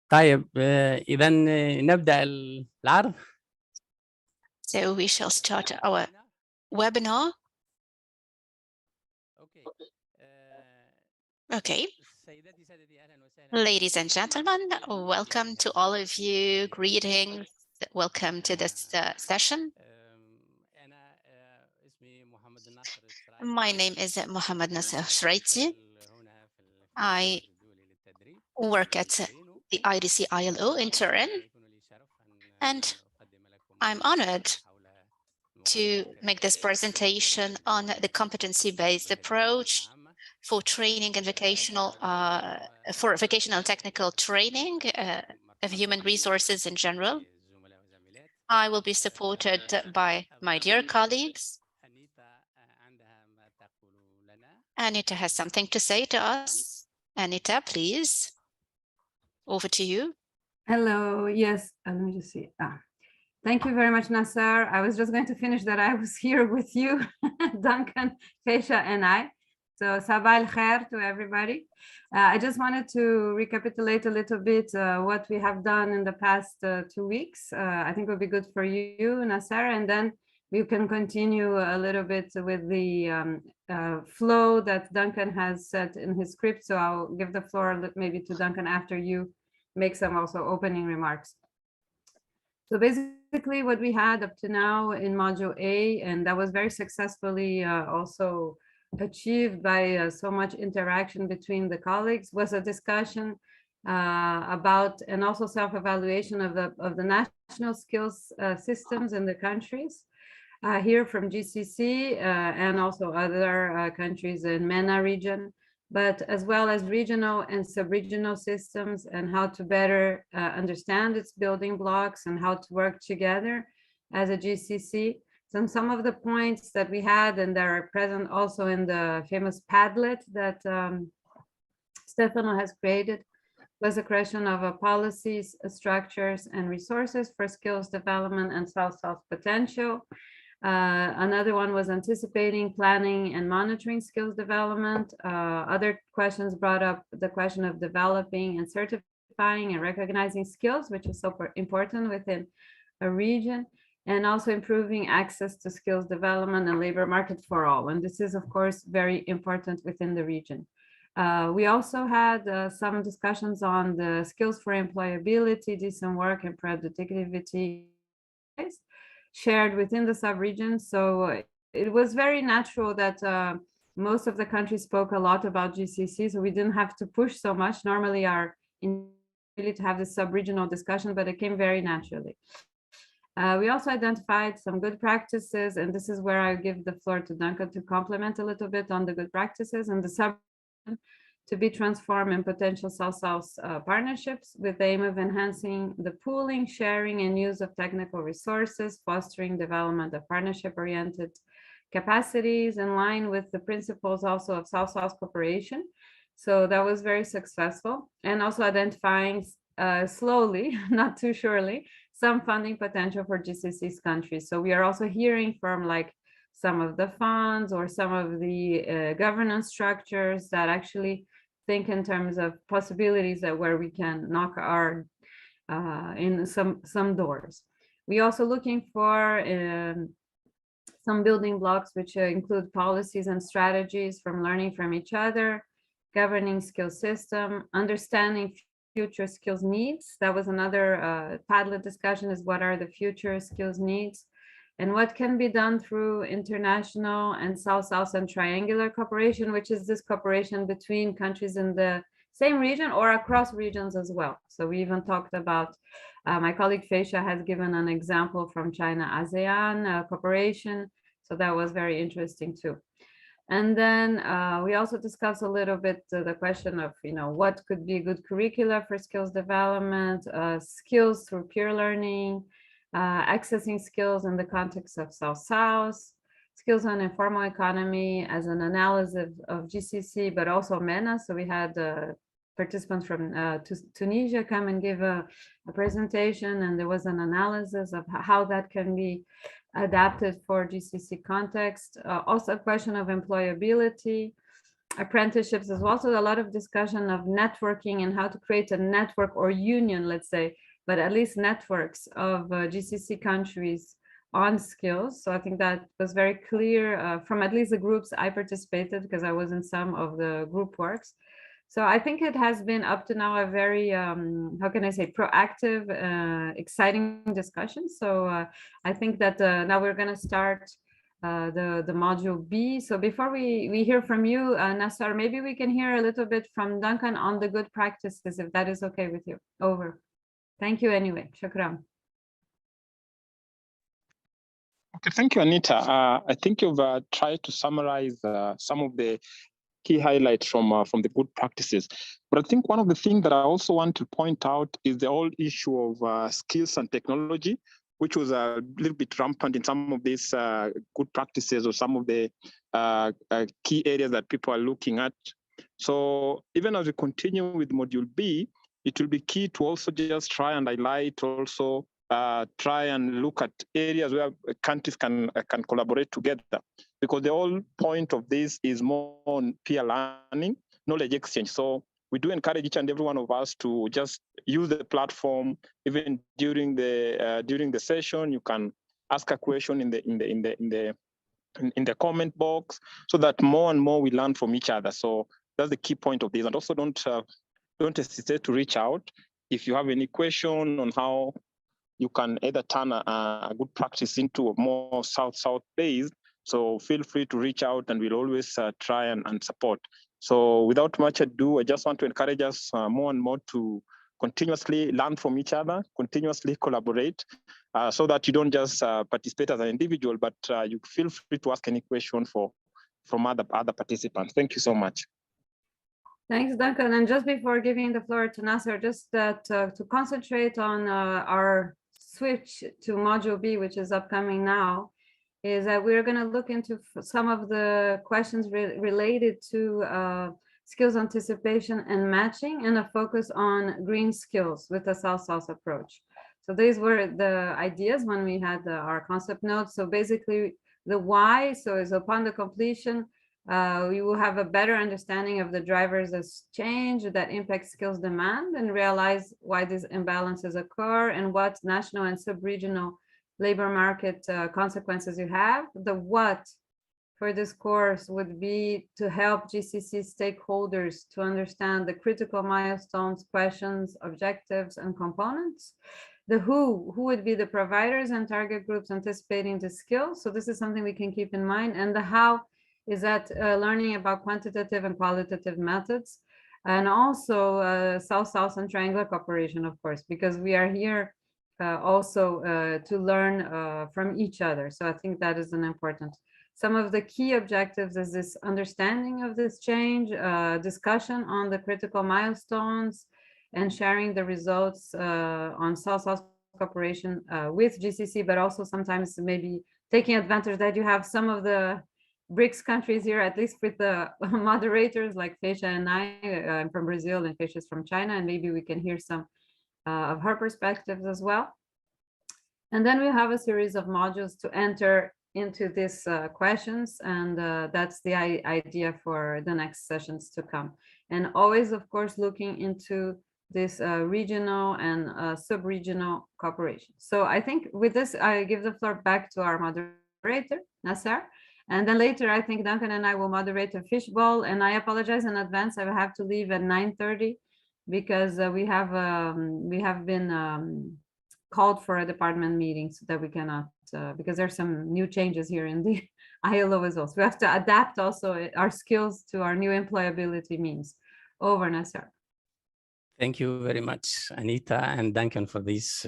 طيب إذا نبدأ العرض. So we shall start our webinar. Okay. Ladies and gentlemen, welcome to all of you. Greetings. Welcome to this session. My name is Mohammed Nasser Shraiti. I work at the IDC ILO in Turin, and I'm honored to make this presentation on the competency-based approach for training and vocational technical training of human resources in general. I will be supported by my dear colleagues. Anita has something to say to us. Anita, please. Over to you. Hello. Yes, let me just see. Thank you very much, Nasser. I was just going to finish that I was here with you, Duncan, Feisha, and I. So sabah al khair to everybody. I just wanted to recapitulate a little bit what we have done in the past 2 weeks. I think it would be good for you, Nasser, and then we can continue a little bit with the flow that Duncan has set in his script. So I'll give the floor maybe to Duncan after you make some also opening remarks. So basically what we had up to now in module A, and that was very successfully also achieved by so much interaction between the colleagues, was a discussion about and also self-evaluation of the national skills systems in the countries. Here from GCC and also other countries in MENA region, but as well as regional and sub-regional systems and how to better understand its building blocks and how to work together as a GCC. Some of the points that we had and that are present also in the famous Padlet that Stefano has created was a question of policies, structures, and resources for skills development and South-South potential. Another one was anticipating, planning, and monitoring skills development. Other questions brought up the question of developing and certifying and recognizing skills, which is so important within a region, and also improving access to skills development and labor market for all. And this is, of course, very important within the region. We also had some discussions on the skills for employability, decent work, and productivity shared within the sub-region. So it was very natural that most of the countries spoke a lot about GCC, so we didn't have to push so much. Normally our really to have this sub-regional discussion, but it came very naturally. We also identified some good practices, and this is where I give the floor to Duncan to complement a little bit on the good practices and the sub to be transformed in potential South-South partnerships with the aim of enhancing the pooling, sharing, and use of technical resources, fostering development of partnership-oriented capacities in line with the principles also of South-South cooperation. So that was very successful, and also identifying slowly, not too surely, some funding potential for GCC's countries. So we are also hearing from like some of the funds or some of the governance structures that actually think in terms of possibilities that where we can knock our in some doors. We also looking for some building blocks which include policies and strategies from learning from each other, governing skill system, understanding future skills needs. That was another Padlet discussion, is what are the future skills needs and what can be done through international and South-South and triangular cooperation, which is this cooperation between countries in the same region or across regions as well. So we even talked about, my colleague Feisha has given an example from China ASEAN cooperation. So that was very interesting too. And then we also discussed a little bit the question of, what could be a good curricula for skills development, skills through peer learning, accessing skills in the context of South-South, skills on informal economy as an analysis of GCC, but also MENA. So we had participants from Tunisia come and give a presentation, and there was an analysis of how that can be adapted for GCC context. Also a question of employability, apprenticeships as well. So a lot of discussion of networking and how to create a network or union, let's say, but at least networks of GCC countries on skills. So I think that was very clear from at least the groups I participated, because I was in some of the group works. So I think it has been up to now a very, how can I say, proactive, exciting discussion. So I think that now we're going to start the module B. So before we hear from you, Nassar, maybe we can hear a little bit from Duncan on the good practices, if that is okay with you. Over. Thank you anyway. Shukran. Okay, thank you, Anita. I think you've tried to summarize some of the key highlights from the good practices. But I think one of the things that I also want to point out is the whole issue of skills and technology, which was a little bit rampant in some of these good practices or some of the key areas that people are looking at. So even as we continue with Module B, it will be key to also just try and highlight also try and look at areas where countries can collaborate together, because the whole point of this is more on peer learning, knowledge exchange. So we do encourage each and every one of us to just use the platform. Even during the session, you can ask a question in the comment box, so that more and more we learn from each other. So that's the key point of this. And also don't hesitate to reach out if you have any question on how you can either turn a good practice into a more south-south based. So feel free to reach out, and we'll always try and support. So without much ado, I just want to encourage us more and more to continuously learn from each other, continuously collaborate, so that you don't just participate as an individual, but you feel free to ask any question from other participants. Thank you so much. Thanks, Duncan. And just before giving the floor to Nasser, just to concentrate on our switch to Module B, which is upcoming now, is that we're going to look into some of the questions related to skills anticipation and matching, and a focus on green skills with the South-South approach. So these were the ideas when we had our concept notes. So basically the why, so is upon the completion, we will have a better understanding of the drivers of change that impact skills demand, and realize why these imbalances occur and what national and sub-regional labor market consequences you have. The what for this course would be to help GCC stakeholders to understand the critical milestones, questions, objectives, and components. The who would be the providers and target groups anticipating the skills. So this is something we can keep in mind. And the how is that learning about quantitative and qualitative methods, and also South-South and triangular cooperation, of course, because we are here also to learn from each other. So I think that is an important. Some of the key objectives is this understanding of this change, discussion on the critical milestones, and sharing the results on South-South cooperation with GCC, but also sometimes maybe taking advantage that you have some of the BRICS countries here, at least with the moderators like Feisha and I'm from Brazil, and Feisha is from China, and maybe we can hear some of her perspectives as well. And then we have a series of modules to enter into these questions, and that's the idea for the next sessions to come. And always, of course, looking into this regional and sub-regional cooperation. So I think with this, I give the floor back to our moderator, Nasser. And then later, I think Duncan and I will moderate a fishbowl. And I apologize in advance. I have to leave at 9:30 because we have been called for a department meeting, so that we cannot, because there's some new changes here in the ILO as well. So we have to adapt also our skills to our new employability means. Over, Nasser. Thank you very much, Anita and Duncan, for this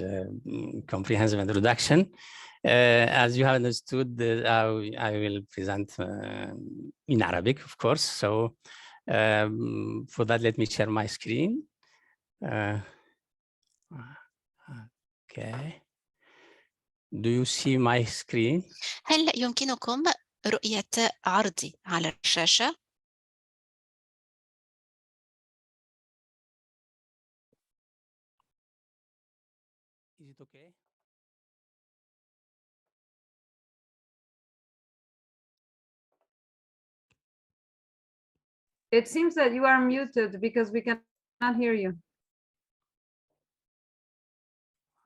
comprehensive introduction. As you have understood, I will present in Arabic, of course. So for that, let me share my screen. Okay. Do you see my screen? هل يمكنكم رؤية عرضي على الشاشة؟ Is it okay? It seems that you are muted because we cannot hear you,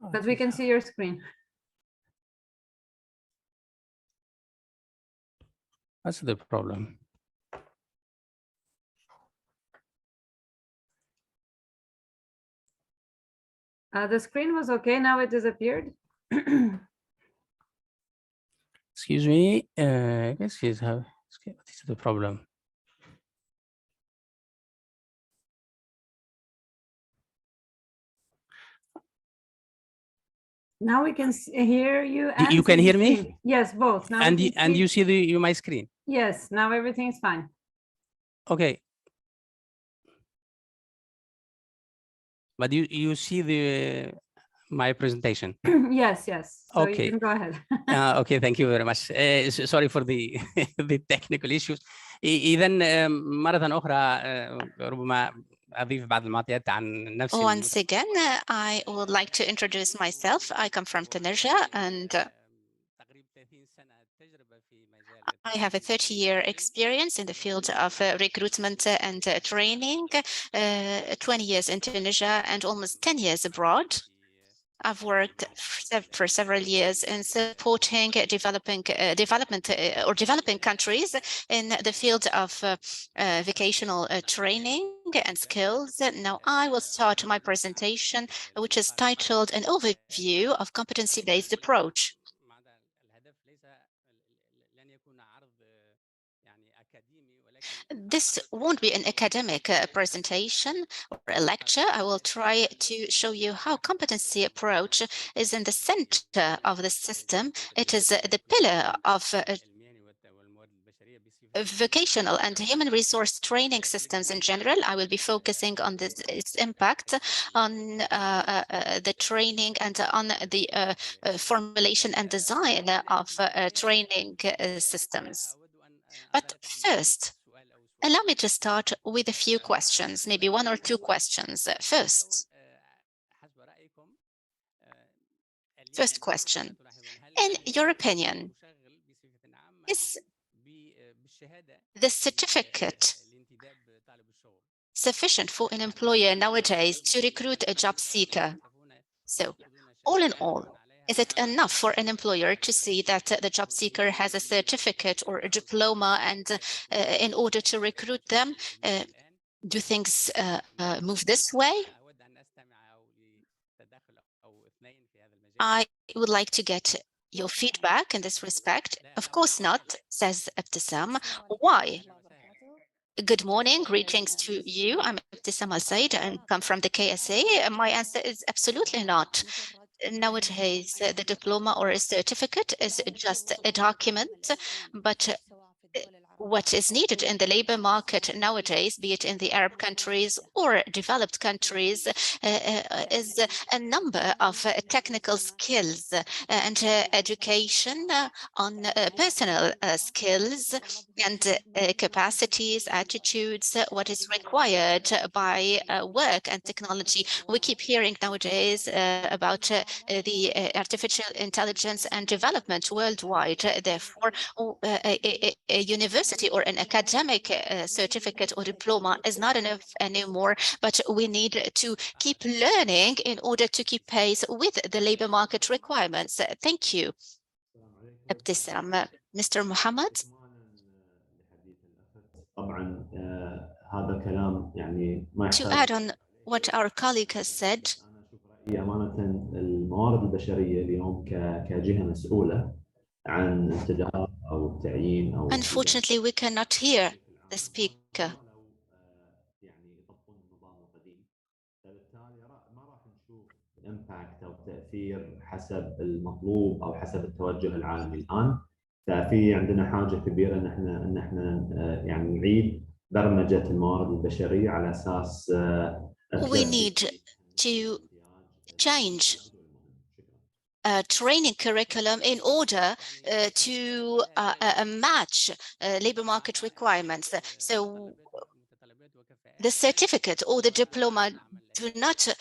but we can see your screen. That's the problem. The screen was okay, now it disappeared. Excuse me. Excuse me. What is the problem? Now we can hear you. And You can see hear the me? screen. Yes, both. Now And we you, can see. you see my screen? Yes, now everything is fine. Okay. But you see my presentation? Yes, yes. So Okay. you can go ahead. Okay, thank you very much. Sorry for the the technical issues. إذا مرة أخرى ربما أضيف بعض المعطيات عن نفسي. Once again, I would like to introduce myself. I come from Tunisia, and I have a 30-year experience in the field of recruitment and training, 20 years in Tunisia and almost 10 years abroad. I've worked for several years in supporting developing countries in the field of vocational training and skills. Now I will start my presentation, which is titled An Overview of Competency-Based Approach. This won't be an academic presentation or a lecture. I will try to show you how competency approach is in the center of the system. It is the pillar of vocational and human resource training systems in general. I will be focusing on its impact on the training and on the formulation and design of training systems. But first, allow me to start with a few questions, maybe one or two questions. First question, in your opinion, is the certificate sufficient for an employer nowadays to recruit a job seeker? So, all in all, is it enough for an employer to see that the job seeker has a certificate or a diploma, and in order to recruit them, do things move this way? I would like to get your feedback in this respect. Of course not, says Ibtisam. Why? Good morning, greetings to you. I'm Ibtisam Al-Said and come from the KSA. My answer is absolutely not. Nowadays, the diploma or a certificate is just a document, but what is needed in the labor market nowadays, be it in the Arab countries or developed countries, is a number of technical skills and education on personal skills and capacities, attitudes, what is required by work and technology. We keep hearing nowadays about the artificial intelligence and development worldwide. Therefore, a university or an academic certificate or diploma is not enough anymore, but we need to keep learning in order to keep pace with the labor market requirements. Thank you, Ibtisam. Mr. Muhammad? To add on what our colleague has said, الموارد البشرية اليوم كجهة مسؤولة عن انتداب أو تعيين أو unfortunately, we cannot hear the speaker. يعني يطبقون النظام القديم فبالتالي ما راح نشوف امباكت أو تأثير حسب المطلوب أو حسب التوجه العالمي الآن. ففي عندنا حاجة كبيرة إن احنا يعني نعيد برمجة الموارد البشرية على أساس We need to change training curriculum in order to match labor market requirements. So the certificate or the diploma do not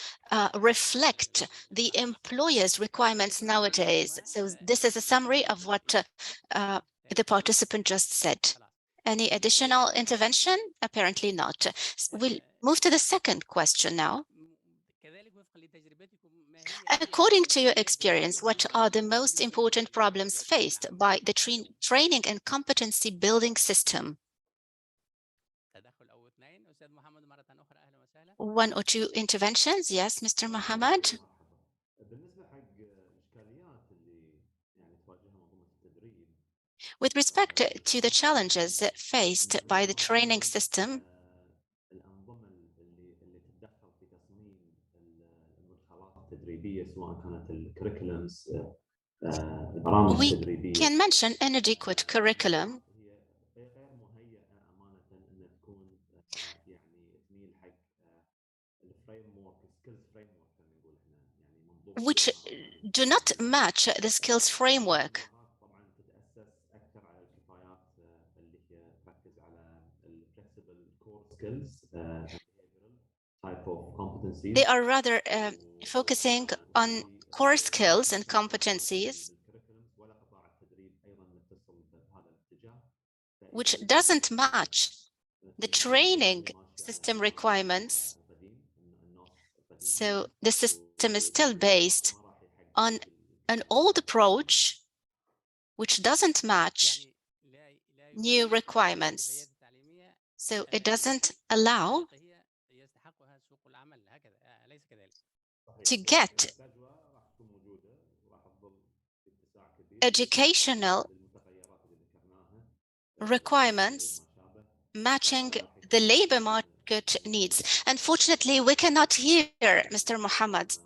reflect the employer's requirements nowadays. So this is a summary of what the participant just said. Any additional intervention? Apparently not. We'll move to the second question now. According to your experience, what are the most important problems faced by the training and competency building system? One or two interventions? Yes, Mr. Mohammed. With respect to the challenges faced by the training system, we can mention inadequate curriculum, which do not match the skills framework. They are rather focusing on core skills and competencies, which doesn't match the training system requirements. So the system is still based on an old approach, which doesn't match new requirements. So it doesn't allow to get educational requirements matching the labor market needs. Unfortunately, we cannot hear Mr. Mohammed.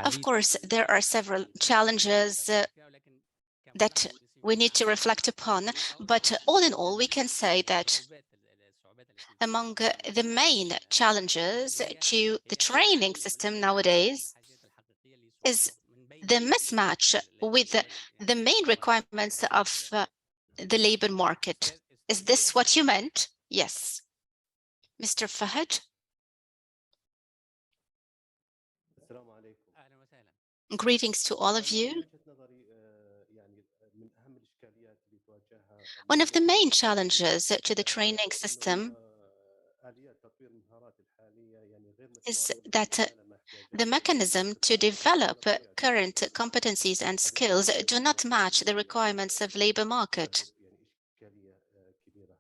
Of course, there are several challenges that we need to reflect upon, but all in all, we can say that among the main challenges to the training system nowadays is the mismatch with the main requirements of the labor market. Is this what you meant? Yes. Mr. Fahad? Greetings to all of you. One of the main challenges to the training system is that the mechanism to develop current competencies and skills do not match the requirements of labor market.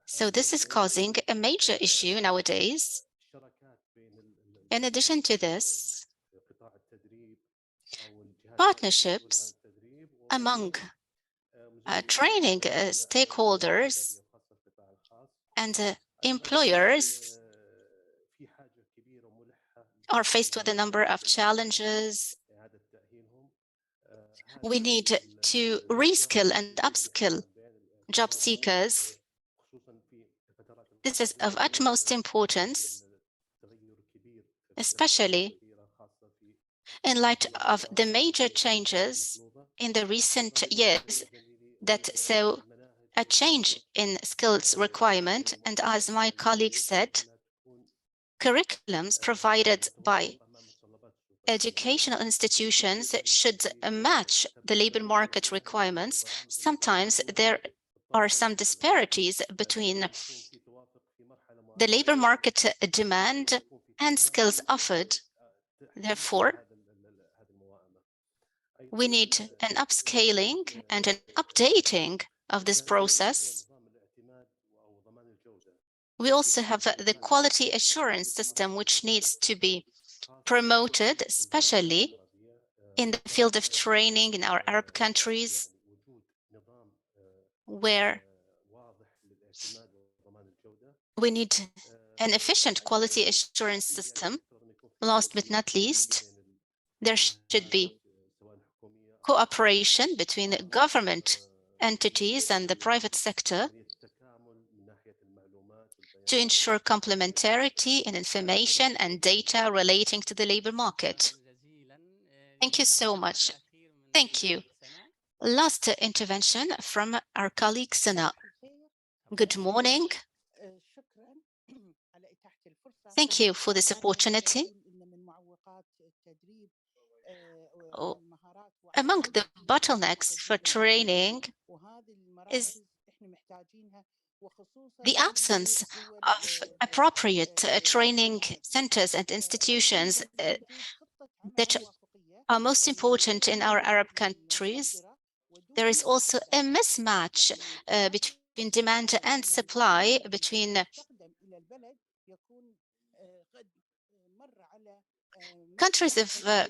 So this is causing a major issue nowadays. In addition to this, partnerships among training stakeholders and employers are faced with a number of challenges. We need to reskill and upskill job seekers. This is of utmost importance, especially in light of the major changes in the recent years that saw a change in skills requirement. And as my colleague said, curriculums provided by educational institutions should match the labor market requirements. Sometimes there are some disparities between the labor market demand and skills offered. Therefore, we need an upscaling and an updating of this process. We also have the quality assurance system, which needs to be promoted, especially in the field of training in our Arab countries, where we need an efficient quality assurance system. Last but not least, there should be cooperation between government entities and the private sector to ensure complementarity in information and data relating to the labor market. Thank you so much. Thank you. Last intervention from our colleague Sana. Good morning. Thank you for this opportunity. among the bottlenecks for training is the absence of appropriate training centers and institutions that are most important in our Arab countries. There is also a mismatch between demand and supply, between countries of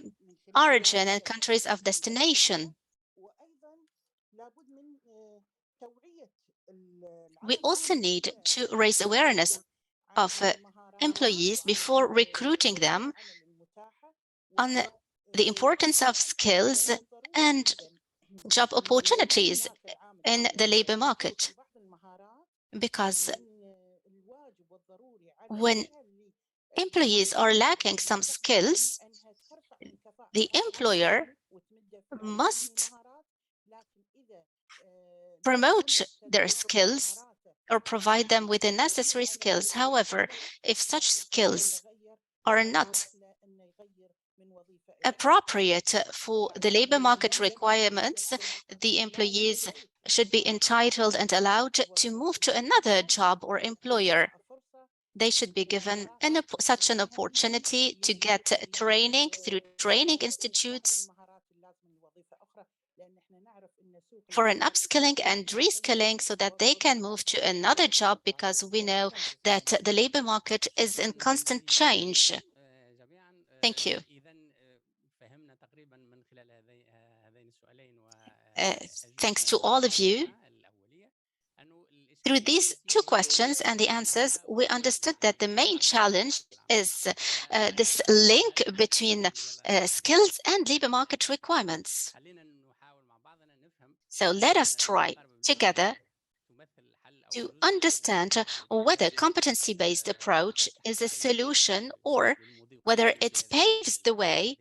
origin and countries of destination. We also need to raise awareness of employees before recruiting them on the importance of skills and job opportunities in the labor market. Because when employees are lacking some skills, the employer must promote their skills or provide them with the necessary skills. However, if such skills are not appropriate for the labor market requirements, the employees should be entitled and allowed to move to another job or employer. They should be given such an opportunity to get training through training institutes for an upskilling and reskilling so that they can move to another job, because we know that the labor market is in constant change. Thank you. Thanks to all of you. Through these two questions and the answers, we understood that the main challenge is this link between skills and labor market requirements. So let us try together to understand whether competency-based approach is a solution or whether it paves the way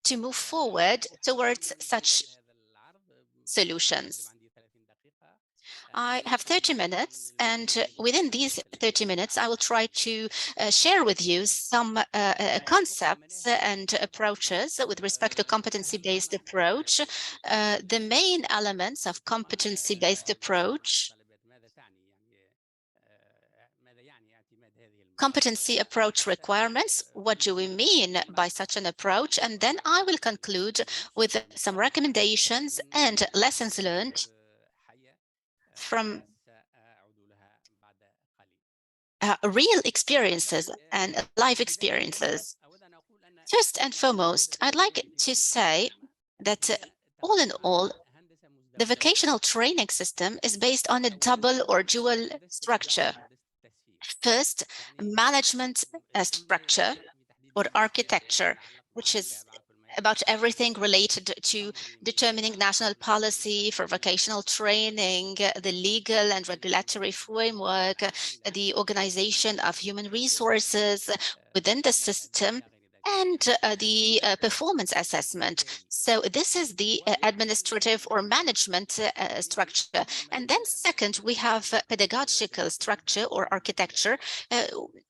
to move forward towards such solutions. I have 30 minutes, and within these 30 minutes, I will try to share with you some concepts and approaches with respect to competency-based approach. The main elements of competency-based approach, competency approach requirements, what do we mean by such an approach? And then I will conclude with some recommendations and lessons learned from real experiences and life experiences. First and foremost, I'd like to say that all in all, the vocational training system is based on a double or dual structure. First, management structure or architecture, which is about everything related to determining national policy for vocational training, the legal and regulatory framework, the organization of human resources within the system, and the performance assessment. So this is the administrative or management structure. And then second, we have pedagogical structure or architecture.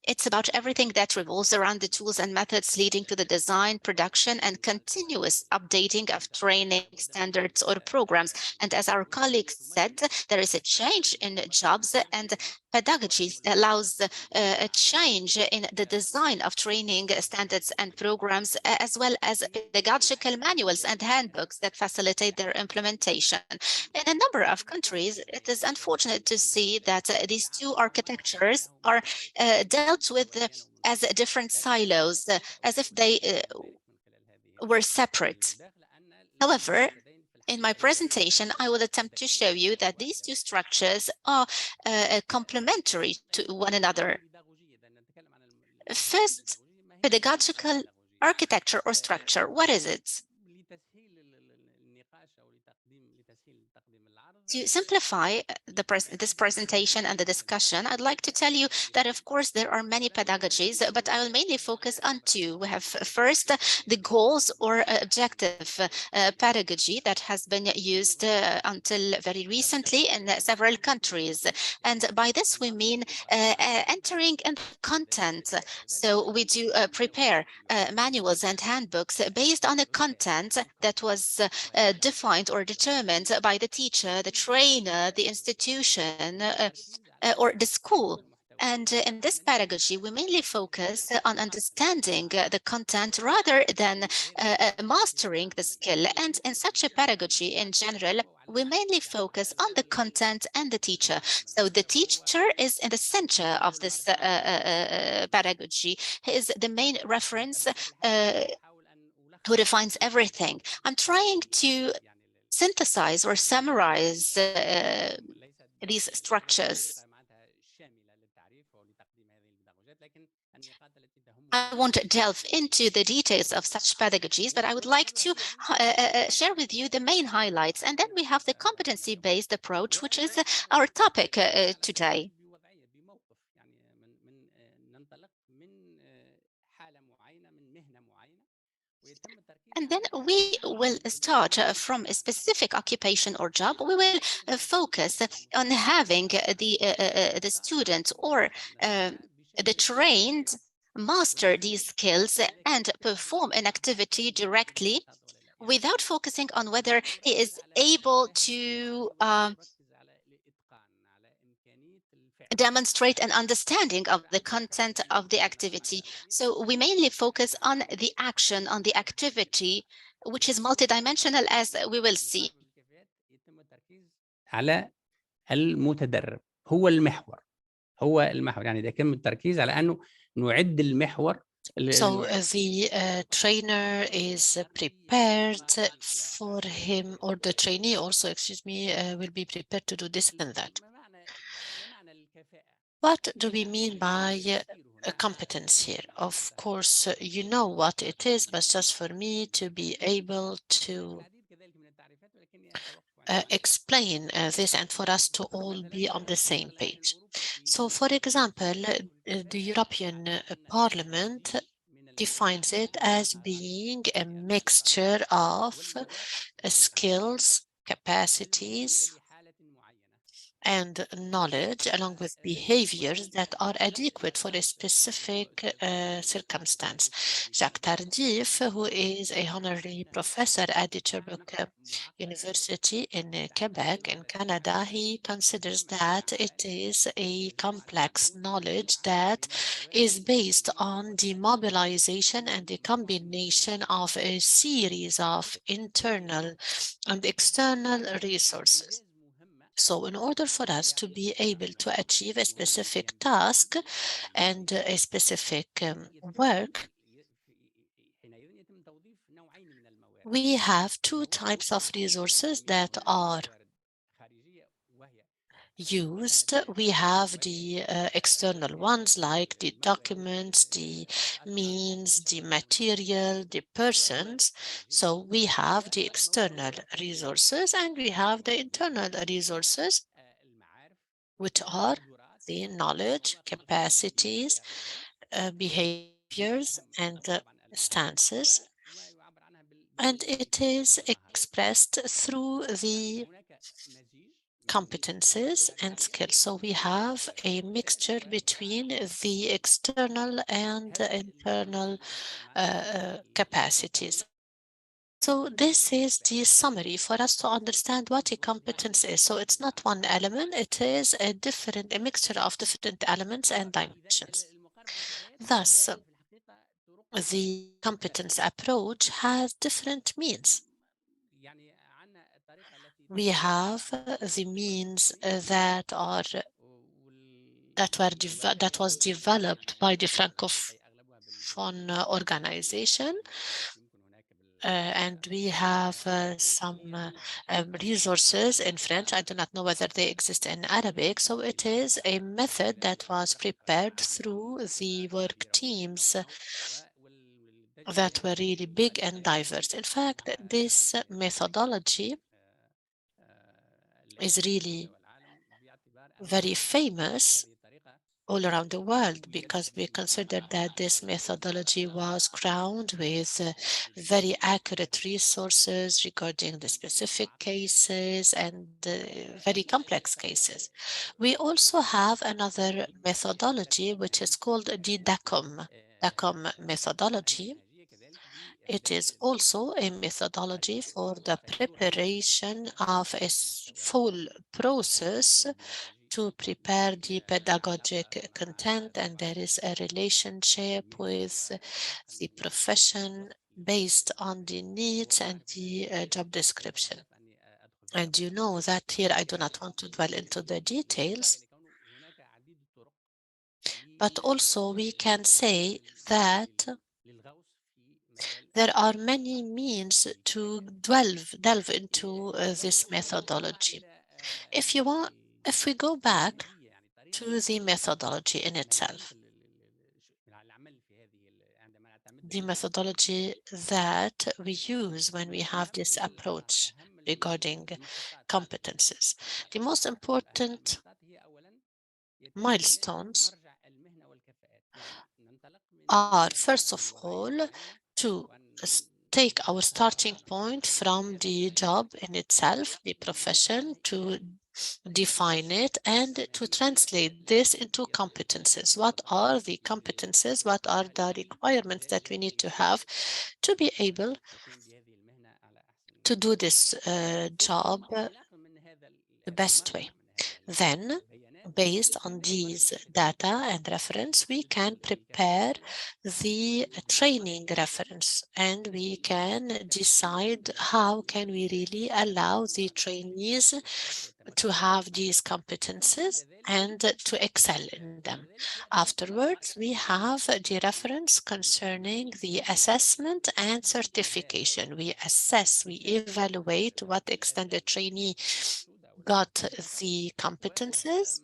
It's about everything that revolves around the tools and methods leading to the design, production, and continuous updating of training standards or programs. And as our colleagues said, there is a change in jobs, and pedagogy allows a change in the design of training standards and programs, as well as pedagogical manuals and handbooks that facilitate their implementation. In a number of countries, it is unfortunate to see that these two architectures are dealt with as different silos, as if they were separate. However, in my presentation, I will attempt to show you that these two structures are complementary to one another. First, pedagogical architecture or structure. What is it? To simplify this presentation and the discussion, I'd like to tell you that, of course, there are many pedagogies, but I will mainly focus on two. We have first the goals or objective pedagogy that has been used until very recently in several countries. And by this, we mean entering in content. So we do prepare manuals and handbooks based on a content that was defined or determined by the teacher, the trainer, the institution, or the school. And in this pedagogy, we mainly focus on understanding the content rather than mastering the skill. And in such a pedagogy, in general, we mainly focus on the content and the teacher. So the teacher is in the center of this pedagogy. He is the main reference who defines everything. I'm trying to synthesize or summarize these structures. I won't delve into the details of such pedagogies, but I would like to share with you the main highlights. And then we have the competency-based approach, which is our topic today. And then we will start from a specific occupation or job. We will focus on having the student or the trained master these skills and perform an activity directly without focusing on whether he is able to demonstrate an understanding of the content of the activity. So we mainly focus on the action, on the activity, which is multidimensional, as we will see. على المتدرب هو المحور يعني ده كلمة تركيز على أنه نعد المحور. So the trainer is prepared for him, or the trainee also, excuse me, will be prepared to do this and that. What do we mean by a competence here? Of course, you know what it is, but just for me to be able to explain this and for us to all be on the same page. So, for example, the European Parliament defines it as being a mixture of skills, capacities, and knowledge, along with behaviors that are adequate for a specific circumstance. Jacques Tardif, who is a honorary professor at the Sherbrooke University in Quebec in Canada, he considers that it is a complex knowledge that is based on the mobilization and the combination of a series of internal and external resources. So in order for us to be able to achieve a specific task and a specific work, we have two types of resources that are used. We have the external ones, like the documents, the means, the material, the persons. So we have the external resources and we have the internal resources, which are the knowledge, capacities, behaviors, and stances. And it is expressed through the competences and skills. So we have a mixture between the external and internal capacities. So this is the summary for us to understand what a competence is. So it's not one element, it is a mixture of different elements and dimensions. Thus, the competence approach has different means. We have the means that was developed by the Francophone organization, and we have some resources in French. I do not know whether they exist in Arabic. So it is a method that was prepared through the work teams that were really big and diverse. In fact, this methodology is really very famous all around the world, because we consider that this methodology was crowned with very accurate resources regarding the specific cases and very complex cases. We also have another methodology, which is called the DACOM methodology. It is also a methodology for the preparation of a full process to prepare the pedagogic content, and there is a relationship with the profession based on the needs and the job description. And you know that here I do not want to dwell into the details, but also we can say that there are many means to delve into this methodology. If we go back to the methodology in itself, the methodology that we use when we have this approach regarding competences, the most important milestones are, first of all, to take our starting point from the job in itself, the profession, to define it and to translate this into competences. What are the competences? What are the requirements that we need to have to be able to do this job the best way? Then, based on these data and reference, we can prepare the training reference, and we can decide how can we really allow the trainees to have these competences and to excel in them. Afterwards, we have the reference concerning the assessment and certification. We assess, we evaluate what extent the trainee got the competences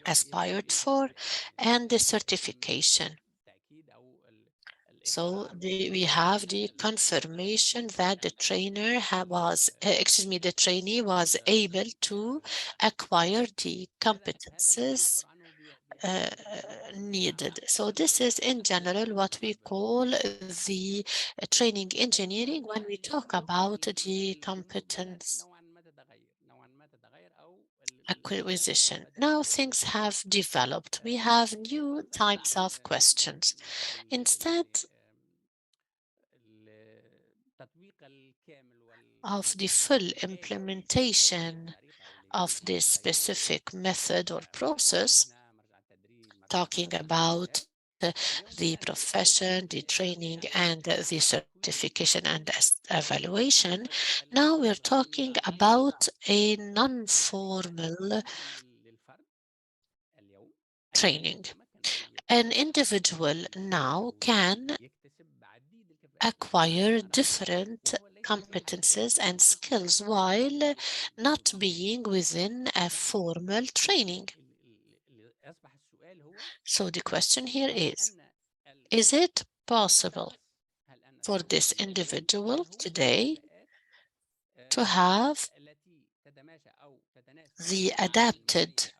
aspired for and the certification. So we have the confirmation that the trainer the trainee was able to acquire the competences needed. So this is in general what we call the training engineering when we talk about the competence acquisition. Now things have developed. We have new types of questions. Instead of the full implementation of this specific method or process, talking about the profession, the training, and the certification and evaluation, now we're talking about a non-formal training. An individual now can acquire different competences and skills while not being within a formal training. So the question here is it possible for this individual today to have the adapted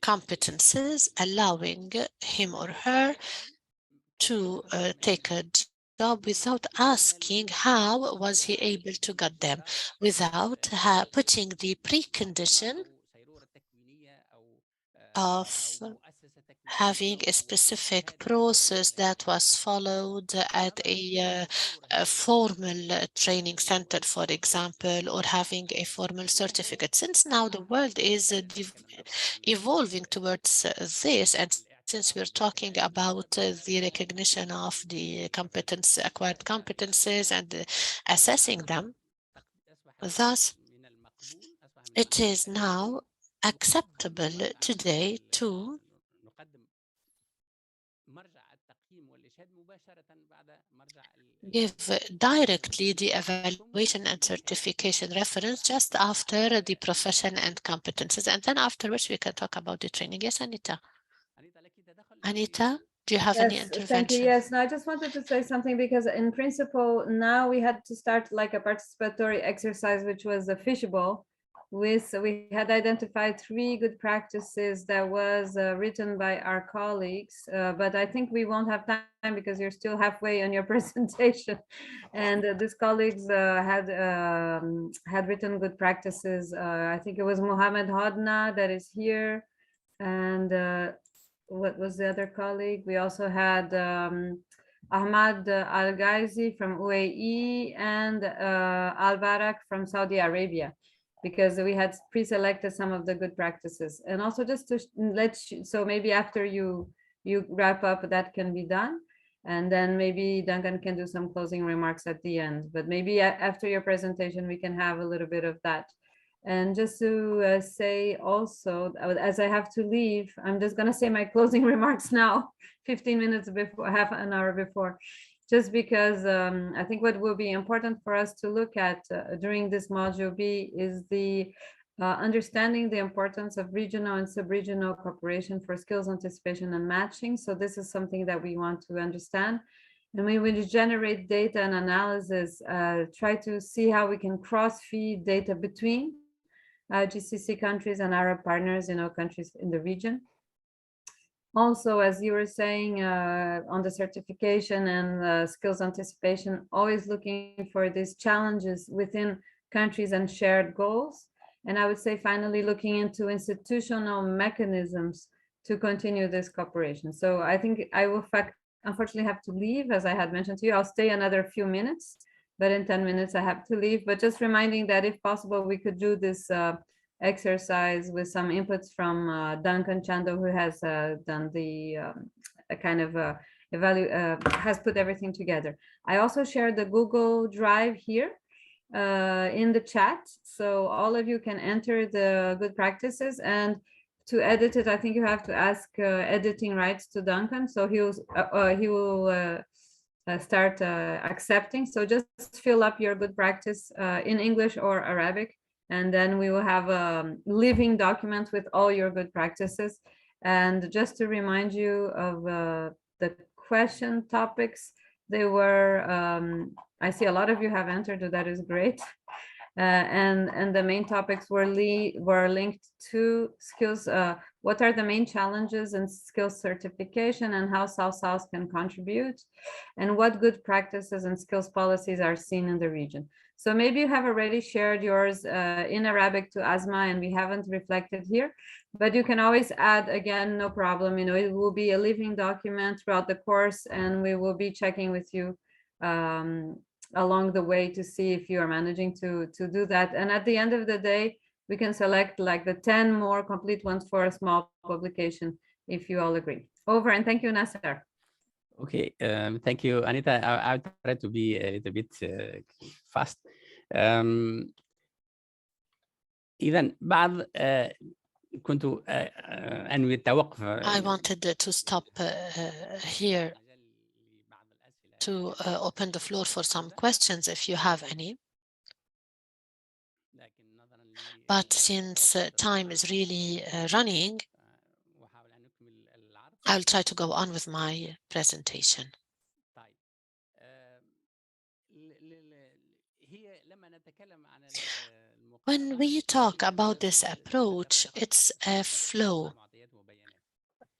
competences allowing him or her to take a job without asking how was he able to get them, without putting the precondition of having a specific process that was followed at a formal training center, for example, or having a formal certificate. Since now the world is evolving towards this, and since we're talking about the recognition of the acquired competences and assessing them, thus it is now acceptable today to give directly the evaluation and certification reference just after the profession and competences, and then afterwards we can talk about the training. Yes, Anita. Anita, do you have any intervention? Thank you. Yes, no, I just wanted to say something because in principle, now we had to start like a participatory exercise, which was a fishbowl. we had identified 3 good practices that was written by our colleagues, but I think we won't have time because you're still halfway on your presentation. And these colleagues had written good practices. I think it was Mohammed Hodna that is here, and what was the other colleague? We also had Ahmad Al Ghazi from UAE and Al Barak from Saudi Arabia, because we had pre-selected some of the good practices. And also just to so maybe after you wrap up, that can be done. And then maybe Duncan can do some closing remarks at the end, but maybe after your presentation, we can have a little bit of that. And just to say also, as I have to leave, I'm just going to say my closing remarks now, 15 minutes before, half an hour before, just because I think what will be important for us to look at during this module B is the understanding the importance of regional and sub-regional cooperation for skills anticipation and matching. So this is something that we want to understand. And when we generate data and analysis, try to see how we can cross-feed data between GCC countries and Arab partners, countries in the region. Also, as you were saying, on the certification and skills anticipation, always looking for these challenges within countries and shared goals. And I would say finally looking into institutional mechanisms to continue this cooperation. So I think I will unfortunately have to leave, as I had mentioned to you. I'll stay another few minutes, but in 10 minutes I have to leave. But just reminding that if possible, we could do this exercise with some inputs from Duncan Chando, who has done the kind of has put everything together. I also shared the Google Drive here in the chat, so all of you can enter the good practices, and to edit it, I think you have to ask editing rights to Duncan, so he will start accepting. So just fill up your good practice in English or Arabic, and then we will have a living document with all your good practices. And just to remind you of the question topics, they were, I see a lot of you have entered, that is great. And the main topics were linked to skills. What are the main challenges in skills certification and how South-South can contribute, and what good practices and skills policies are seen in the region. So maybe you have already shared yours in Arabic to Asma, and we haven't reflected here, but you can always add again, no problem. It will be a living document throughout the course, and we will be checking with you along the way to see if you are managing to do that. And at the end of the day, we can select like the 10 more complete ones for a small publication, if you all agree. Over, and thank you, Nasser. Okay, thank you, Anita. I'll try to be a little bit fast. إذا بعض كنت أنوي التوقف. I wanted to stop here to open the floor for some questions if you have any. But since time is really running, I'll try to go on with my presentation. When we talk about this approach, it's a flow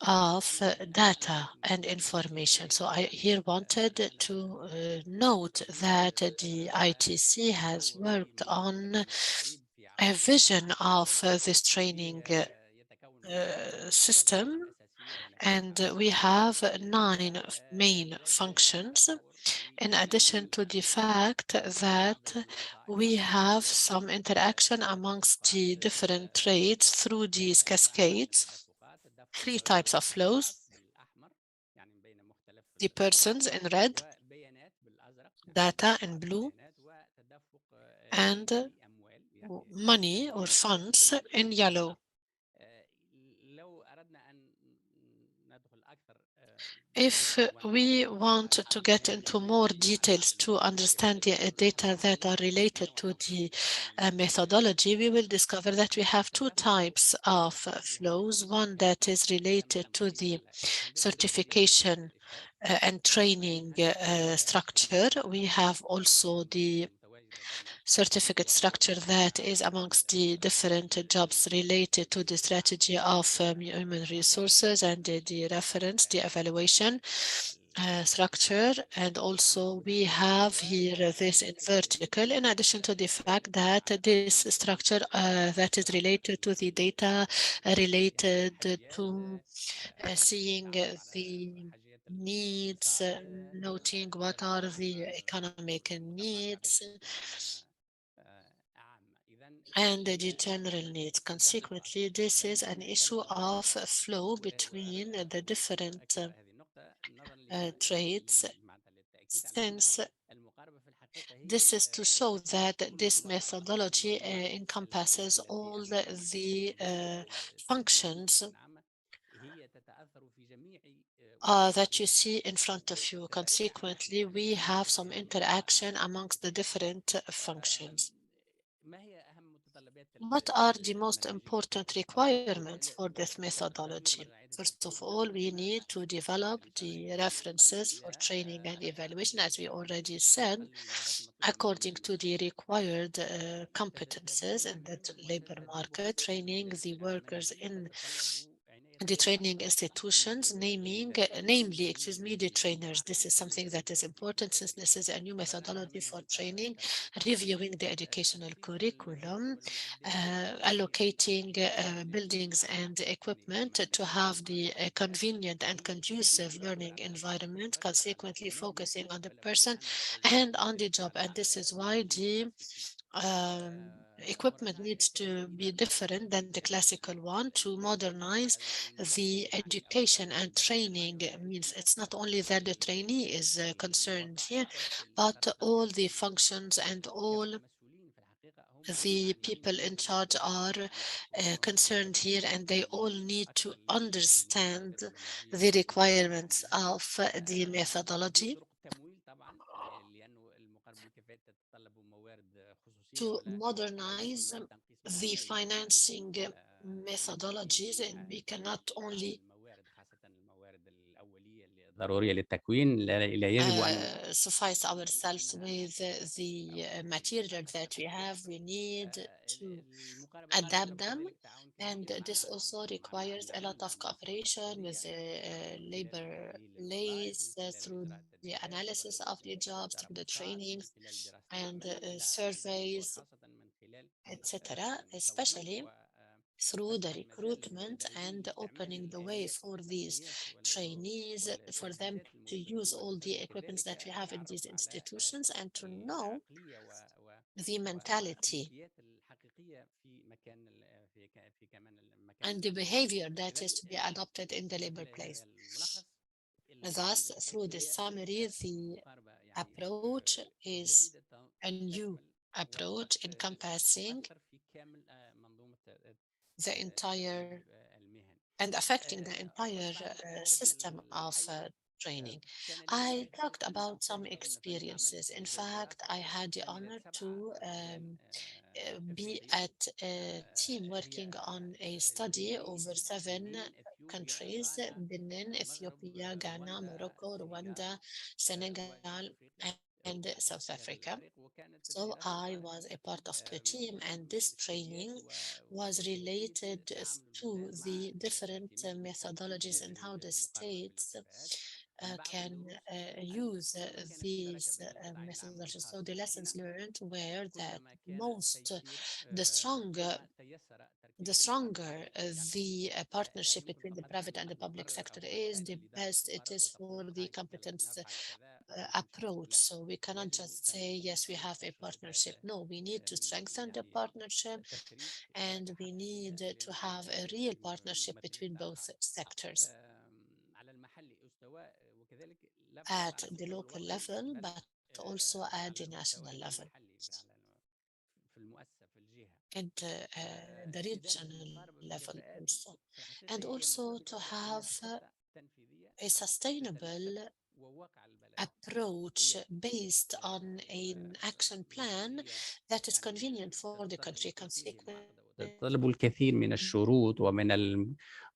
of data and information. So I here wanted to note that the ITC has worked on a vision of this training system, and we have 9 main functions, in addition to the fact that we have some interaction amongst the different trades through these cascades. 3 types of flows: the persons in red, data in blue, and money or funds in yellow. If we want to get into more details to understand the data that are related to the methodology, we will discover that we have 2 types of flows. One that is related to the certification and training structure. We have also the certificate structure that is amongst the different jobs related to the strategy of human resources and the reference, the evaluation structure. And also we have here this in vertical, in addition to the fact that this structure that is related to the data related to seeing the needs, noting what are the economic needs and the general needs. Consequently, this is an issue of flow between the different traits, since this is to show that this methodology encompasses all the functions that you see in front of you. Consequently, we have some interaction amongst the different functions. What are the most important requirements for this methodology? First of all, we need to develop the references for training and evaluation, as we already said, according to the required competences in the labor market, training the workers in the training institutions, namely, the trainers. This is something that is important since this is a new methodology for training, reviewing the educational curriculum, allocating buildings and equipment to have the convenient and conducive learning environment, consequently focusing on the person and on the job. And this is why the equipment needs to be different than the classical one to modernize the education and training. Means it's not only that the trainee is concerned here, but all the functions and all the people in charge are concerned here, and they all need to understand the requirements of the methodology to modernize the financing methodologies, and we cannot only suffice ourselves with the material that we have. We need to adapt them, and this also requires a lot of cooperation with the labor laws through the analysis of the jobs, through the trainings and surveys, etc., especially through the recruitment and opening the way for these trainees, for them to use all the equipments that we have in these institutions and to know the mentality and the behavior that is to be adopted in the labor place. Thus, through this summary, the approach is a new approach encompassing the entire and affecting the entire system of training. I talked about some experiences. In fact, I had the honor to be at a team working on a study over 7 countries: Benin, Ethiopia, Ghana, Morocco, Rwanda, Senegal, and South Africa. So I was a part of the team, and this training was related to the different methodologies and how the states can use these methodologies. So the lessons learned were that the stronger the partnership between the private and the public sector is, the best it is for the competence approach. So we cannot just say, yes, we have a partnership. No, we need to strengthen the partnership, and we need to have a real partnership between both sectors at the local level, but also at the national level and the regional level also. And also to have a sustainable approach based on an action plan that is convenient for the country. تطلب الكثير من الشروط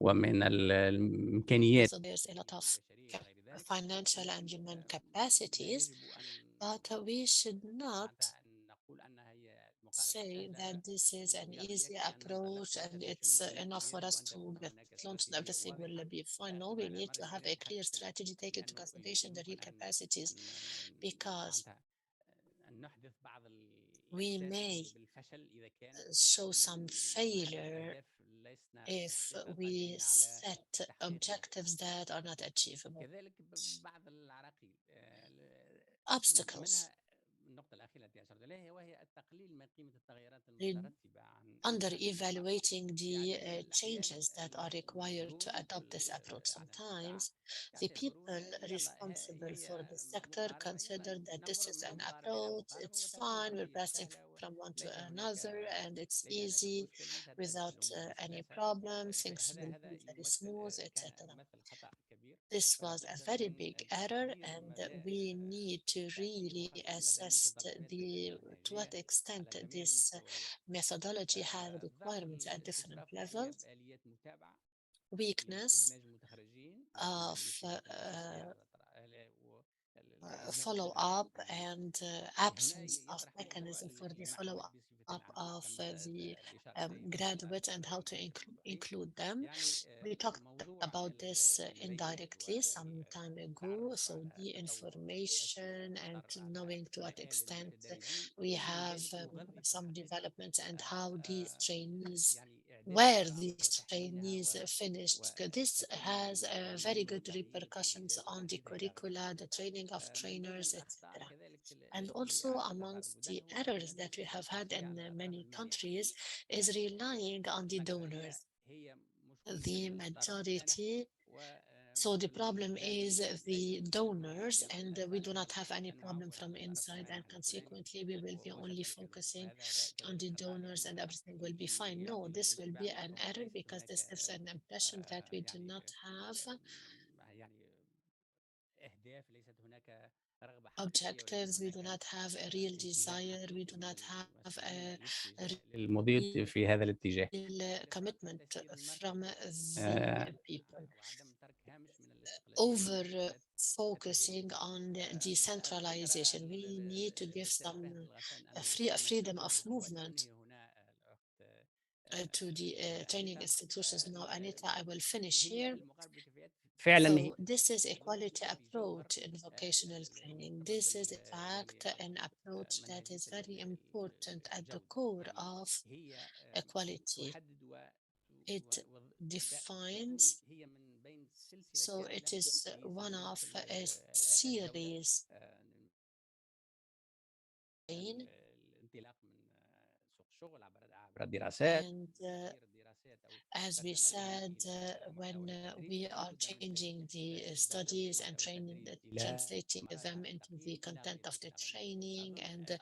ومن الإمكانيات. So there's a lot of financial and human capacities, but we should not say that this is an easy approach and it's enough for us to get launched and everything will be fine. No, we need to have a clear strategy, take into consideration the real capacities, because we may show some failure if we set objectives that are not achievable. Obstacles. Under evaluating the changes that are required to adopt this approach, sometimes the people responsible for the sector consider that this is an approach, it's fine, we're passing from one to another and it's easy without any problem, things will be very smooth, etc. This was a very big error, and we need to really assess to what extent this methodology has requirements at different levels, weakness of follow-up and absence of mechanism for the follow-up of the graduates and how to include them. We talked about this indirectly some time ago. So the information and knowing to what extent we have some developments and how these trainees, where these trainees finished. This has very good repercussions on the curricula, the training of trainers, etc. And also amongst the errors that we have had in many countries is relying on the donors. The majority, so the problem is the donors, and we do not have any problem from inside, and consequently we will be only focusing on the donors and everything will be fine. No, this will be an error because this gives an impression that we do not have objectives, we do not have a real desire, we do not have a للمضي في هذا الاتجاه. real commitment from the people. Over focusing on the decentralization, we need to give some freedom of movement to the training institutions. Now, Anita, I will finish here. So this is a quality approach in vocational training. This is in fact an approach that is very important at the core of equality. It defines, so it is one of a series and as we said, when we are changing the studies and training, translating them into the content of the training and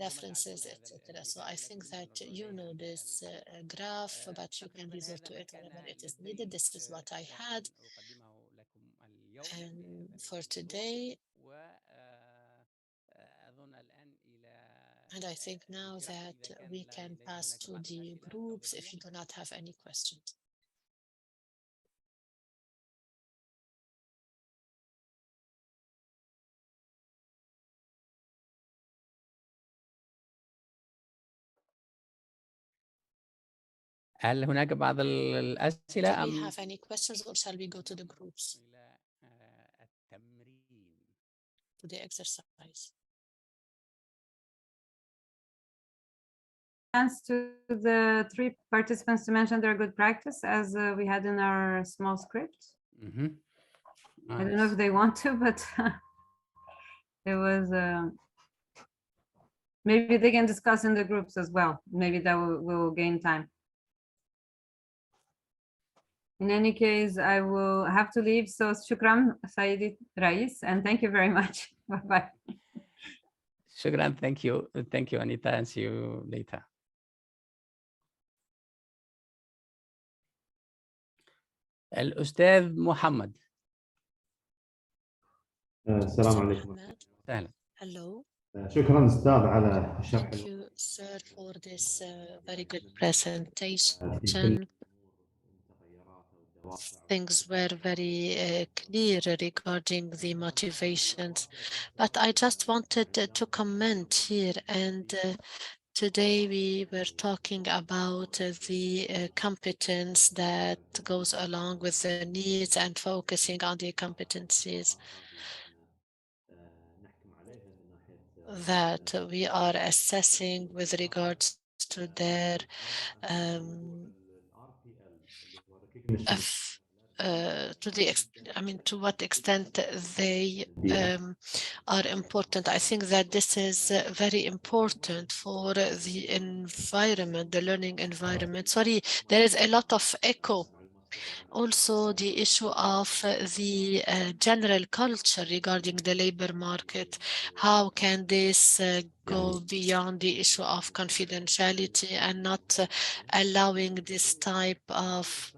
references, etc. So I think that you know this graph, but you can resort to it whenever it is needed. This is what I had for today. And I think now that we can pass to the groups if you do not have any questions. هل هناك بعض الأسئلة Do we أم have any questions or shall we go to the groups, to the exercise? To the 3 participants to mention their good practice as we had in our small script. I don't know if they want to, but it was maybe they can discuss in the groups as well. Maybe that will gain time. In any case, I will have to leave. So shukran, Saidi Rais, and thank you very much. Bye-bye. شكرا. Thank you Anita, and see you later. الأستاذ محمد. السلام عليكم. سهلا. Hello. شكرا أستاذ على الشرح. Thank you, sir, for this very good presentation. things were very clear regarding the motivations, but I just wanted to comment here. And today we were talking about the competence that goes along with the needs and focusing on the competencies that we are assessing with regards to their to what extent they are important. I think that this is very important for the environment, the learning environment. Sorry, there is a lot of echo. Also, the issue of the general culture regarding the labor market. How can this go beyond the issue of confidentiality and not allowing this type of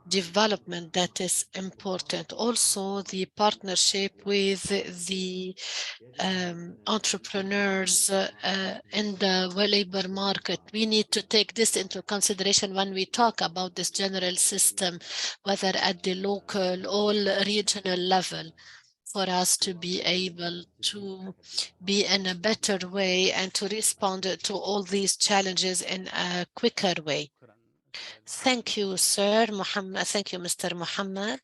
development that is important? Also, the partnership with the entrepreneurs in the labor market. We need to take this into consideration when we talk about this general system, whether at the local or regional level, for us to be able to be in a better way and to respond to all these challenges in a quicker way. Thank you, Sir Muhammad. Thank you, Mr. Muhammad.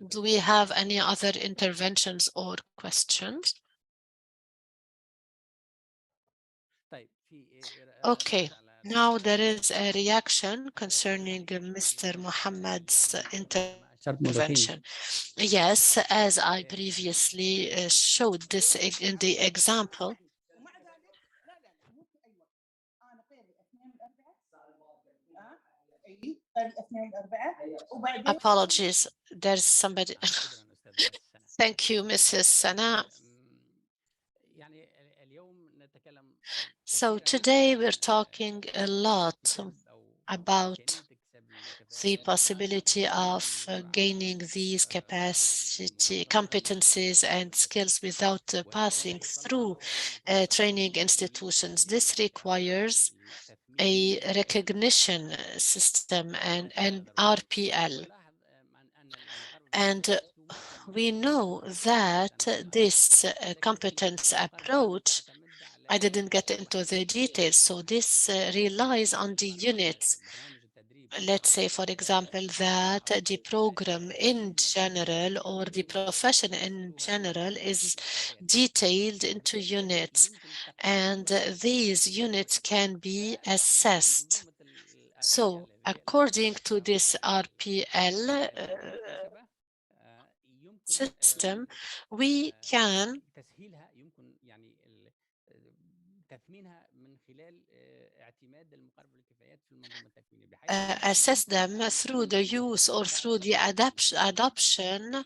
Do we have any other interventions or questions? Okay, now there is a reaction concerning Mr. Muhammad's intervention. Yes, as I previously showed this in the example. Apologies, there's somebody. Thank you, Mrs. Sana. So today we're talking a lot about the possibility of gaining these competencies and skills without passing through training institutions. This requires a recognition system and an RPL. And we know that this competence approach, I didn't get into the details, so this relies on the units. Let's say, for example, that the program in general or the profession in general is detailed into units, and these units can be assessed. So according to this RPL system, we can assess them through the use or through the adoption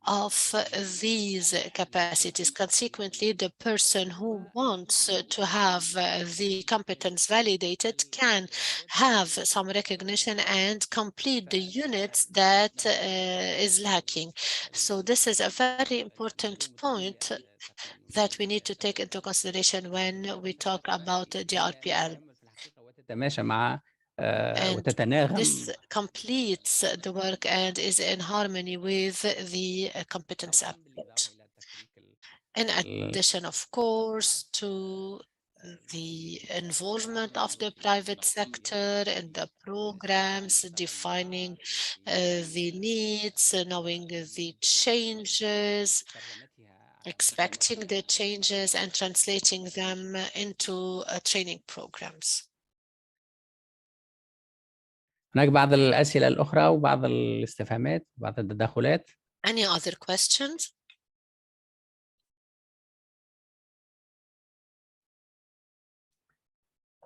of these capacities. Consequently, the person who wants to have the competence validated can have some recognition and complete the units that is lacking. So this is a very important point that we need to take into consideration when we talk about the RPL. And this completes the work and is in harmony with the competence approach. In addition, of course, to the involvement of the private sector in the programs, defining the needs, knowing the changes, expecting the changes and translating them into training programs. هناك بعض الأسئلة الأخرى وبعض الاستفهامات وبعض التدخلات. Any other questions?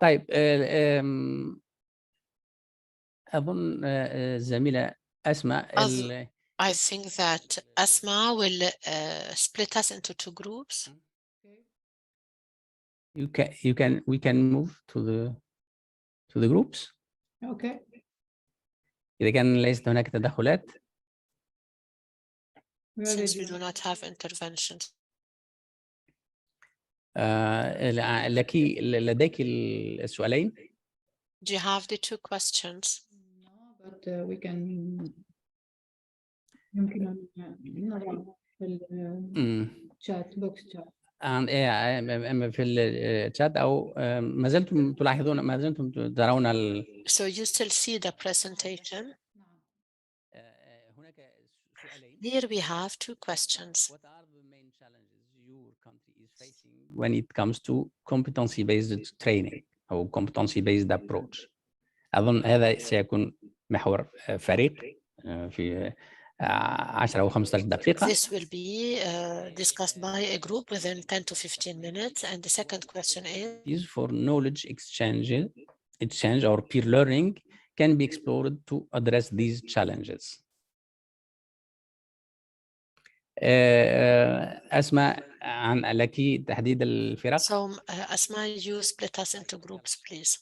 طيب أظن الزميلة أسماء I think that Asma will split us into two groups. We can move to the groups. Okay. إذا كان ليست هناك تدخلات. Since we do not have interventions. لديك السؤالين. Do you have the two questions? but we can يمكن أن نضع في الشات بوكس شات. في الشات أو ما زلتم تلاحظون ما زلتم ترون So you still see the presentation. Here we have two questions. What are the main challenges your country is facing when it comes to competency-based training أو competency-based approach؟ أظن هذا سيكون محور فريق في 10 أو 15 دقيقة. This will be discussed by a group within 10 to 15 minutes. And the second question is for knowledge exchange or peer learning can be explored to address these challenges. أسماء عن لك تحديد الفرق. So Asma, you split us into groups, please.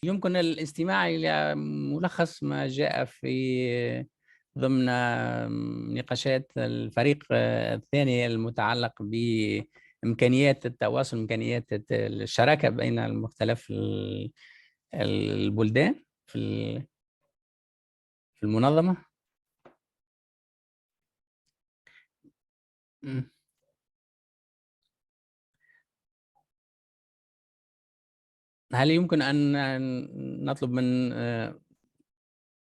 يمكن الاستماع إلى ملخص ما جاء في ضمن نقاشات الفريق الثاني المتعلق بإمكانيات التواصل، إمكانيات الشراكة بين المختلف البلدان في المنظمة. هل يمكن أن نطلب من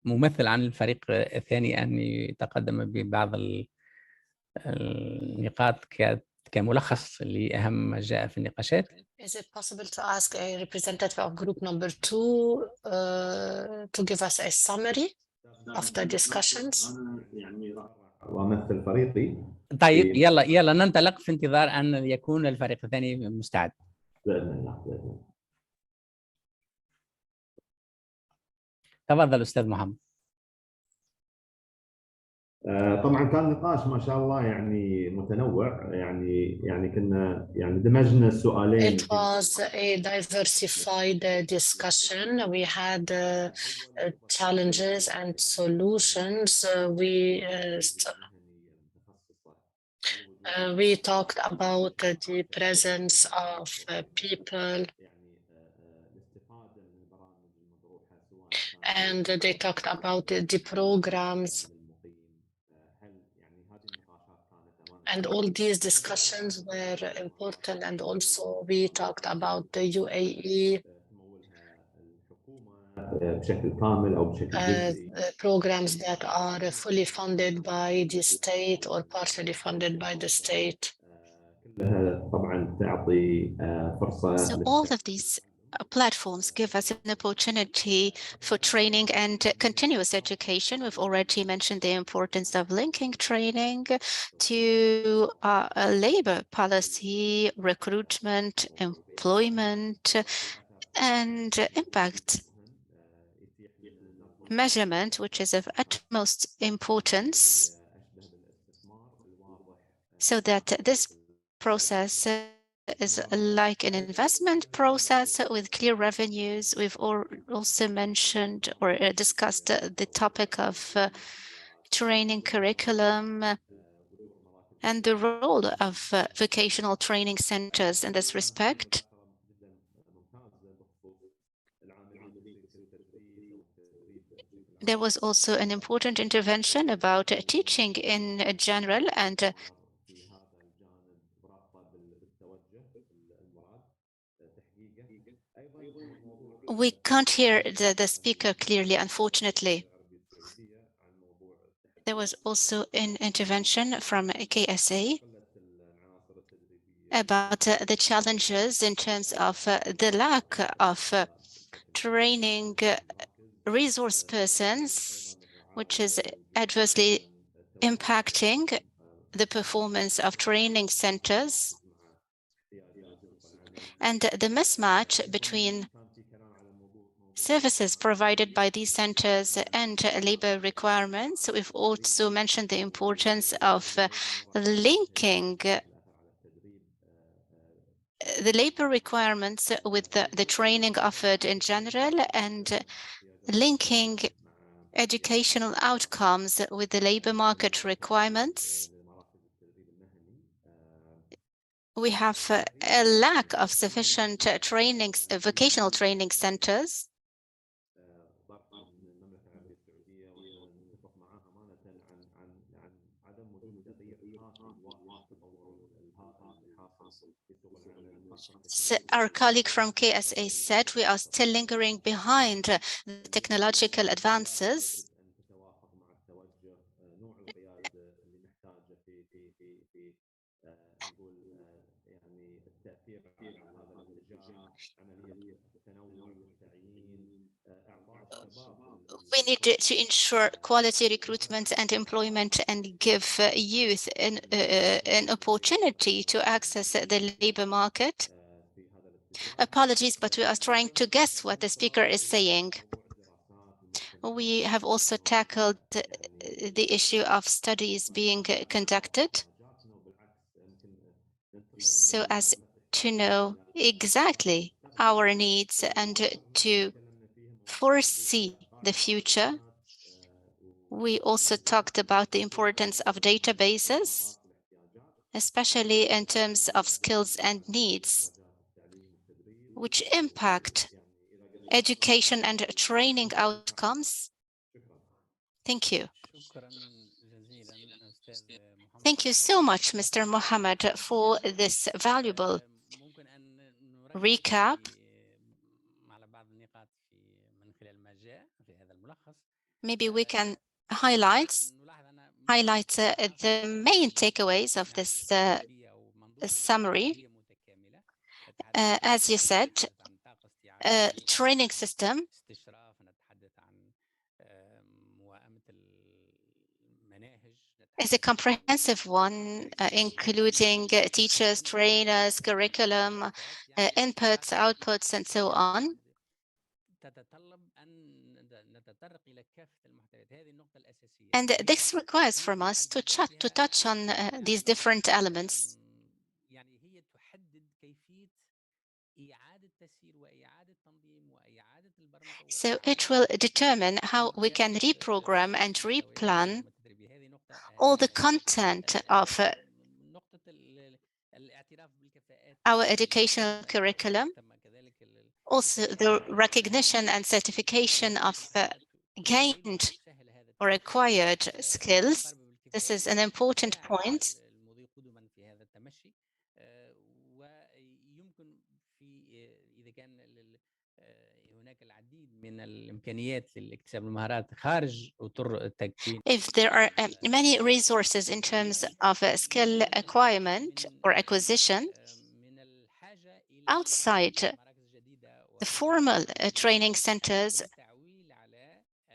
ممثل عن الفريق الثاني أن يتقدم ببعض النقاط كملخص لأهم ما جاء في النقاشات؟ Is it possible to ask a representative of group number 2 to give us a summary of the discussions? وأمثل فريقي. طيب يلا ننطلق في انتظار أن يكون الفريق الثاني مستعد. بإذن الله بإذن الله. تفضل أستاذ محمد. طبعا كان نقاش ما شاء الله يعني متنوع، يعني كنا يعني دمجنا السؤالين. It was a diversified discussion. We had challenges and solutions. We talked about the presence of people, and they talked about the programs. And all these discussions were important, and also we talked about the UAE programs that are fully funded by the state or partially funded by the state. So all of these platforms give us an opportunity for training and continuous education. We've already mentioned the importance of linking training to labor policy, recruitment, employment, and impact measurement, which is of utmost importance, so that this process is like an investment process with clear revenues. We've also mentioned or discussed the topic of training curriculum and the role of vocational training centers in this respect. There was also an important intervention about teaching in general, and we can't hear the speaker clearly, unfortunately. There was also an intervention from KSA about the challenges in terms of the lack of training resource persons, which is adversely impacting the performance of training centers. and the mismatch between services provided by these centers and labor requirements. We've also mentioned the importance of linking the labor requirements with the training offered in general and linking educational outcomes with the labor market requirements. We have a lack of sufficient vocational training centers. So our colleague from KSA said we are still lingering behind the technological advances. We need to ensure quality recruitment and employment and give youth an opportunity to access the labor market. Apologies, but we are trying to guess what the speaker is saying. We have also tackled the issue of studies being conducted so as to know exactly our needs and to foresee the future. We also talked about the importance of databases, especially in terms of skills and needs, which impact education and training outcomes. Thank you. Thank you so much, Mr. Mohammed, for this valuable recap. Maybe we can highlight the main takeaways of this summary. As you said, a training system is a comprehensive one, including teachers, trainers, curriculum, inputs, outputs, and so on. And this requires from us to touch on these different elements. So it will determine how we can reprogram and replan all the content of our educational curriculum, also the recognition and certification of gained or acquired skills. This is an important point. If there are many resources in terms of skill acquirement or acquisition outside the formal training centers,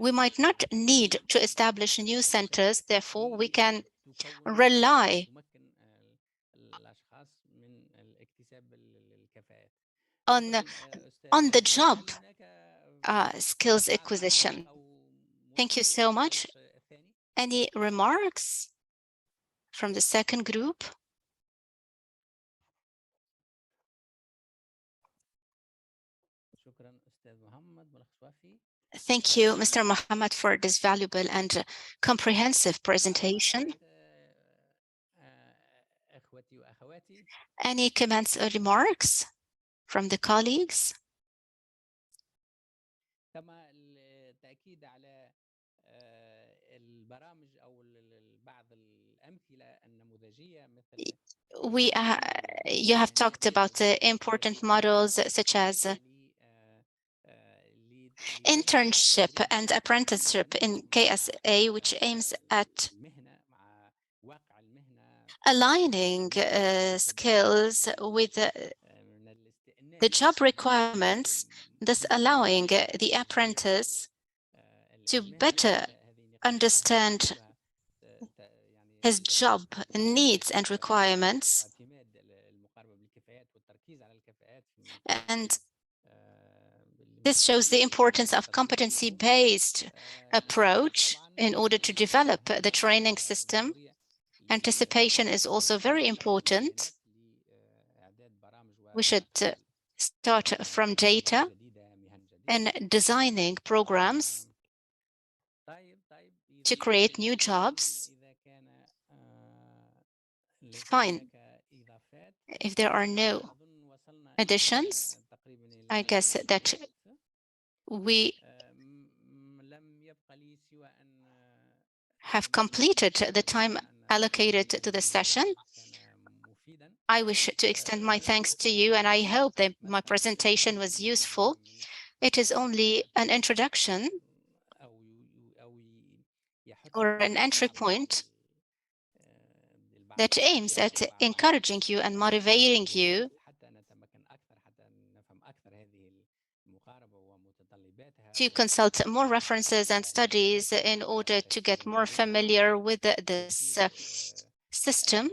we might not need to establish new centers. Therefore, we can rely on the job skills acquisition. Thank you so much. Any remarks from the second group? Thank you, Mr. Mohammed, for this valuable and comprehensive presentation. Any comments or remarks from the colleagues? You have talked about important models such as internship and apprenticeship in KSA, which aims at aligning skills with the job requirements, thus allowing the apprentice to better understand his job needs and requirements. And this shows the importance of competency-based approach in order to develop the training system. Anticipation is also very important. We should start from data and designing programs to create new jobs. Fine. If there are no additions, I guess that we have completed the time allocated to the session. I wish to extend my thanks to you, and I hope that my presentation was useful. It is only an introduction or an entry point that aims at encouraging you and motivating you to consult more references and studies in order to get more familiar with this system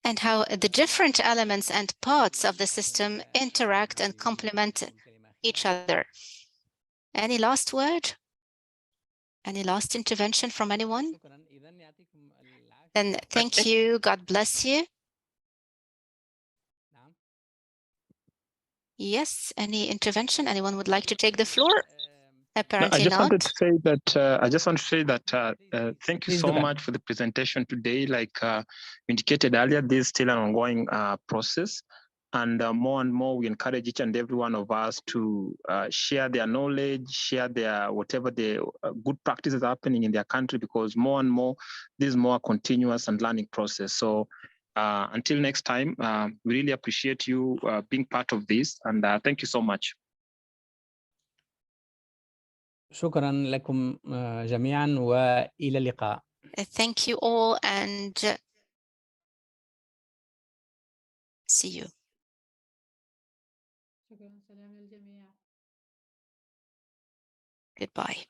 and how the different elements and parts of the system interact and complement each other. Any last word? Any last intervention from anyone? Then thank you. God bless you. Yes, any intervention? Anyone would like to take the floor? Apparently I just not. wanted to say that thank you so much for the presentation today. Like indicated earlier, this is still an ongoing process. And more and more, we encourage each and every one of us to share their knowledge, share their whatever the good practices happening in their country, because more and more, this is more continuous and learning process. So until next time, we really appreciate you being part of this. And thank you so much. شكرا لكم جميعا وإلى اللقاء. Thank you all and see you. شكرا. سلام للجميع. Goodbye.